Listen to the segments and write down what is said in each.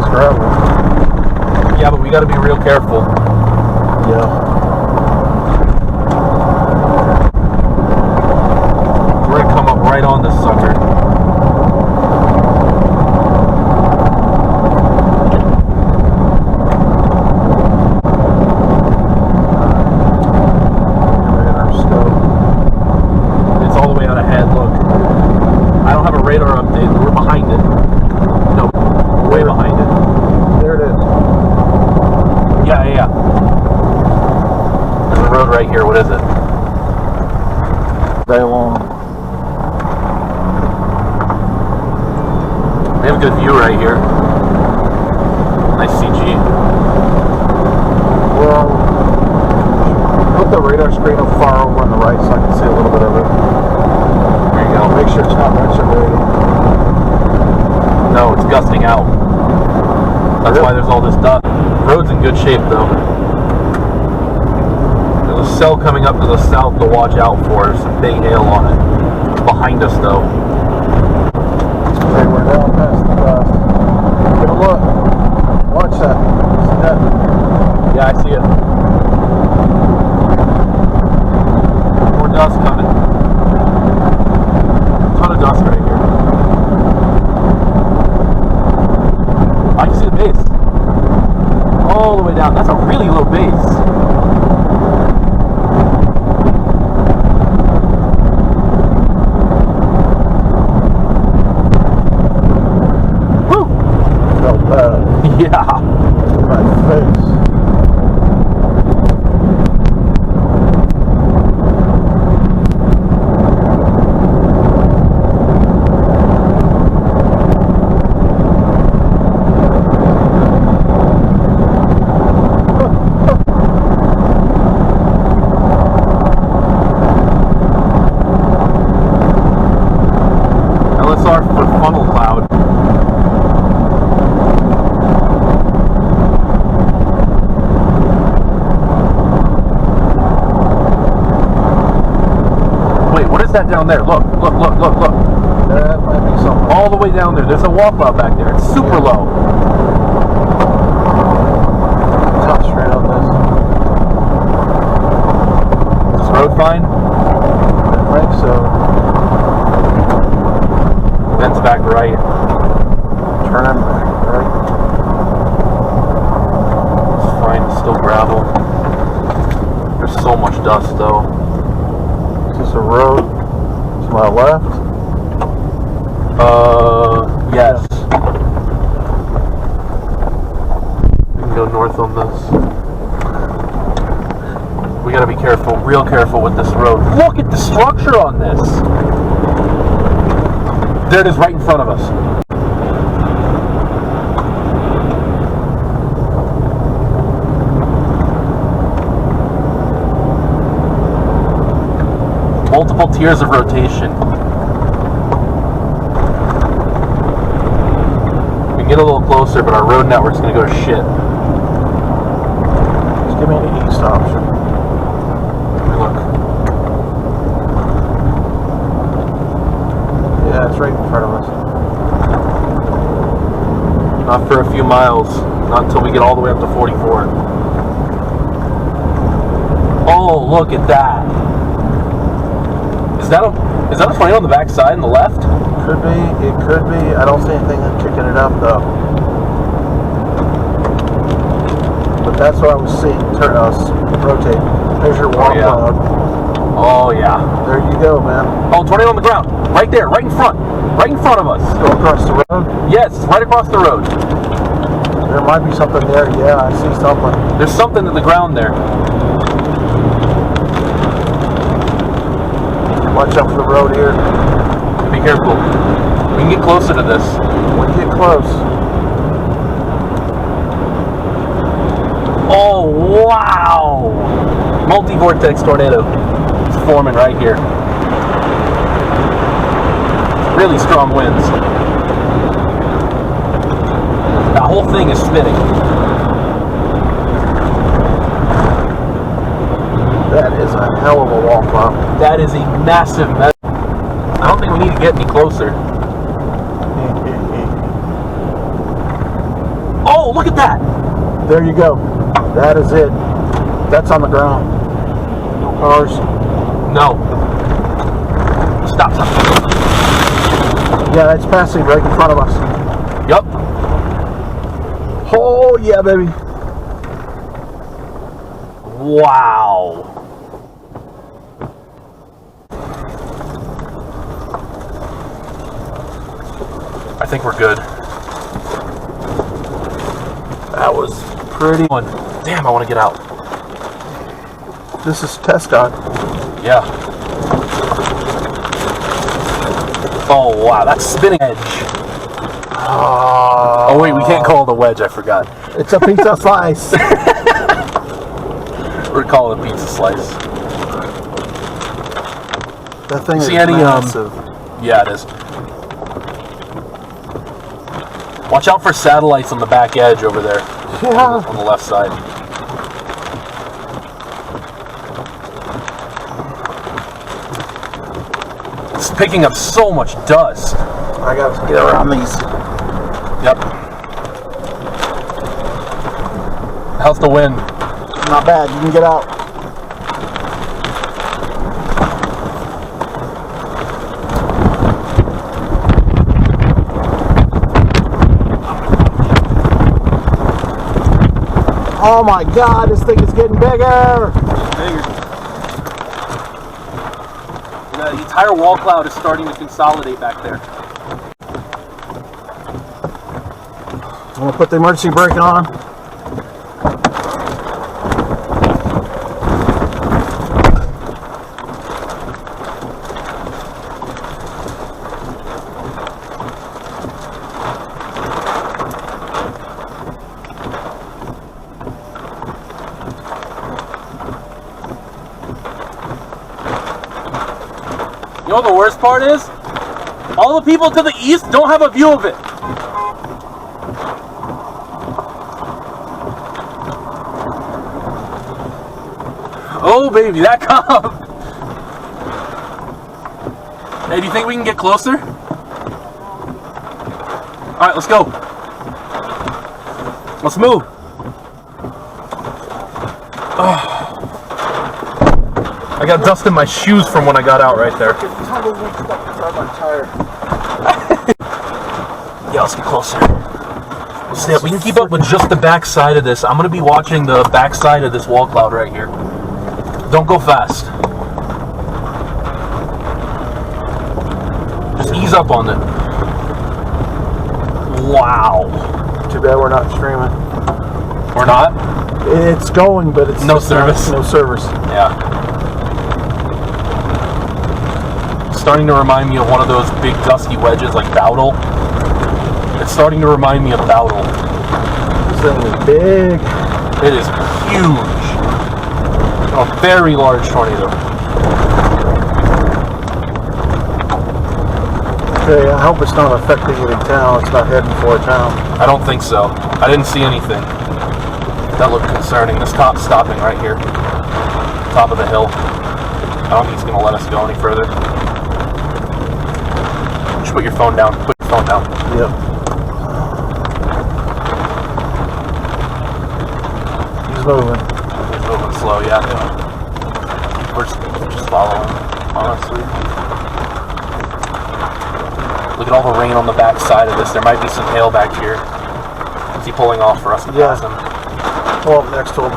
base gravel. Yeah, but we got to be real careful. Yeah. We're gonna come up right on this sucker. It's all the way out ahead. Look, I don't have a radar update. We're behind it. No, way behind it. There it is. Yeah. There's a road right here. What is it? Very long. We have a good view right here. Nice CG. Well, put the radar screen up far over on the right so I can see a little bit of it. There you go. Make sure it's not retrograde. No, it's gusting out. That's why there's all this dust. Road's in good shape though. There's a cell coming up to the south to watch out for. There's some big hail on it. Behind us though. Okay, we're down past the dust. Give a look. Watch that. See that? Yeah, I see it. More dust coming. A ton of dust right here. I can see the base. All the way down. That's a really low base. Woo! Felt bad. Yeah. In my face. LSR for funnel cloud. Wait, what is that down there? Look. That might be something. All the way down there. There's a wall cloud back there. It's super low. Top straight on this. Is this road fine? I think so. Vent's back right. Turn him back, right? It's fine. It's still gravel. There's so much dust though. Is this a road to my left? Yes. We can go north on this. We gotta be careful, real careful with this road. Look at the structure on this. There it is right in front of us. Multiple tiers of rotation. We can get a little closer, but our road network's gonna go to shit. Just give me the east option. Let me look. Yeah, it's right in front of us. Not for a few miles. Not until we get all the way up to 44. Oh, look at that. Is that a plane on the back side on the left? Could be, it could be. I don't see anything kicking it up though. But that's what I was seeing. Turn us, rotate. There's your wall cloud. Oh yeah. There you go, man. Oh, tornado on the ground. Right there, right in front. Right in front of us. Go across the road. Yes, right across the road. There might be something there. Yeah, I see something. There's something in the ground there. Watch out for the road here. Be careful. We can get closer to this. When you get close. Oh, wow! Multi-vortex tornado. It's forming right here. Really strong winds. The whole thing is spinning. That is a hell of a wall cloud. That is a massive mess. I don't think we need to get any closer. look at that. There you go. That is it. That's on the ground. No cars. No. Stop. Yeah, it's passing right in front of us. Yep. Oh, yeah, baby. Wow. I think we're good. That was pretty. Damn, I want to get out. This is test dog. Yeah. Oh, wow, that's spinning edge. Oh, wait, we can't call it a wedge, I forgot. It's a pizza slice. We're calling it a pizza slice. That thing is any, massive. Yeah, it is. Watch out for satellites on the back edge over there. Yeah. On the left side. It's picking up so much dust. I gotta get around these. Yep. How's the wind? Not bad. You can get out. Oh my God, this thing is getting bigger. The entire wall cloud is starting to consolidate back there. I'm gonna put the emergency brake on. You know what the worst part is? All the people to the east don't have a view of it. Oh baby, that come. Hey, do you think we can get closer? Alright, let's go. Let's move. Oh. I got dust in my shoes from when I got out right there. Yeah, let's get closer. See, we can keep up with just the back side of this. I'm going to be watching the back side of this wall cloud right here. Don't go fast. Just ease up on it. Wow. Too bad we're not streaming. We're not? It's going, but it's no service. No service. Yeah. Starting to remind me of one of those big dusty wedges like Bowdle. It's starting to remind me of Bowdle. This thing is big. It is huge. A very large tornado. Okay, I hope it's not affecting any town. It's not heading for a town. I don't think so. I didn't see anything. That looked concerning. This top's stopping right here. Top of the hill. I don't think it's going to let us go any further. Just put your phone down. Put your phone down. Yep. He's moving. He's moving slow, yeah. We're just following, honestly. Look at all the rain on the back side of this. There might be some hail back here. Is he pulling off for us to pass him? Pull up next to him.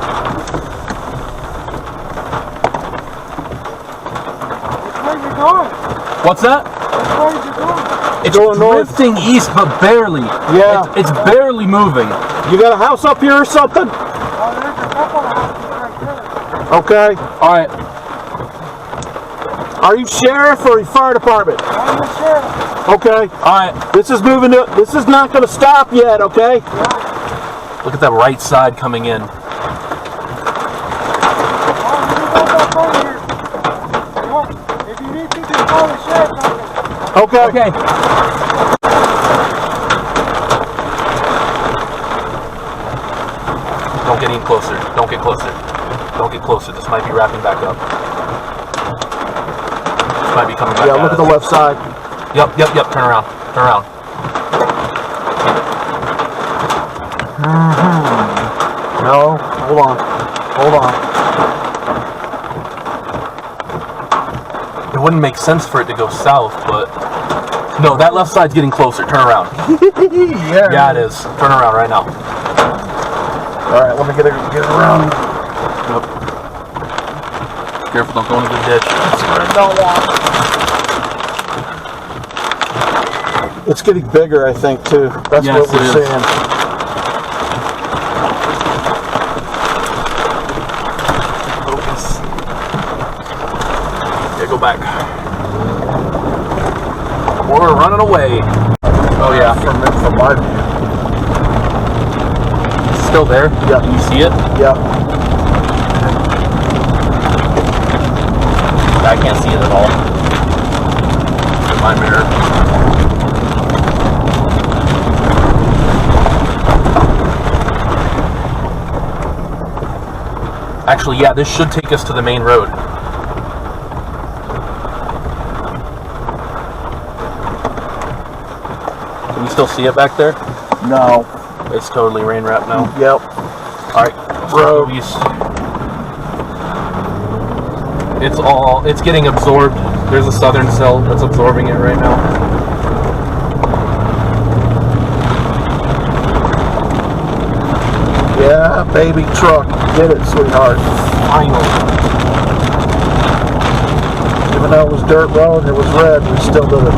Where you going? What's that? Where you going? It's going north. drifting east, but barely. Yeah. It's barely moving. You got a house up here or something? Oh, there's a couple of houses right there. Okay. All right. Are you sheriff or fire department? I'm the sheriff. Okay. All right. This is moving to. This is not going to stop yet. Okay. Look at that right side coming in. Oh, you can go back over here. If you need to, just call the sheriff. Okay. Okay. Don't get any closer. Don't get closer. Don't get closer. This might be wrapping back up. This might be coming back. Yeah. Look at the left side. Yep. Turn around. No, hold on. Hold on. It wouldn't make sense for it to go south, but... No, that left side's getting closer. Turn around. Yeah. Yeah, it is. Turn around right now. Alright, let me get it around. Yep. Careful, don't go into the ditch. That's what I don't want. It's getting bigger, I think, too. That's Yes, what we're it is. seeing. Focus. Okay, go back. We're running away. Oh yeah. From my view. It's still there? Yeah. You see it? Yeah. I can't see it at all. In my mirror. Actually, yeah, this should take us to the main road. Can you still see it back there? No. It's totally rain wrapped now. Yep. Alright, road east. It's getting absorbed. There's a southern cell that's absorbing it right now. Yeah, baby truck. Get it, sweetheart. Finally. Even though it was dirt road and it was red, we still did it.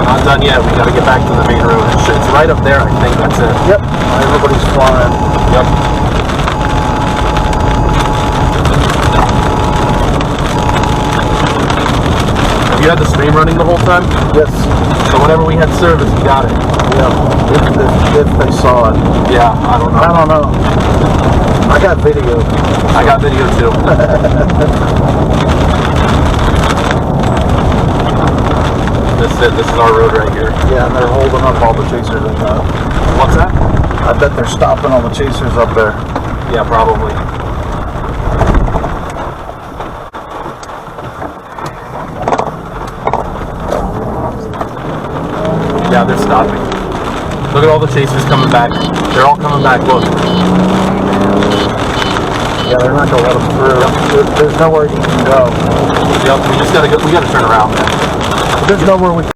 Not done yet. We gotta get back to the main road. It's right up there, I think. That's it. Yep. Everybody's flying. Yep. Have you had the stream running the whole time? Yes. So whenever we had service, we got it. Yeah. If they saw it. Yeah, I don't know. I don't know. I got video. I got video too. This is our road right here. Yeah, and they're holding up all the chasers in that. What's that? I bet they're stopping all the chasers up there. Yeah, probably. Yeah, they're stopping. Look at all the chasers coming back. They're all coming back, look. Yeah, they're not gonna let them through. There's nowhere you can go. Yep, we gotta turn around. There's nowhere we can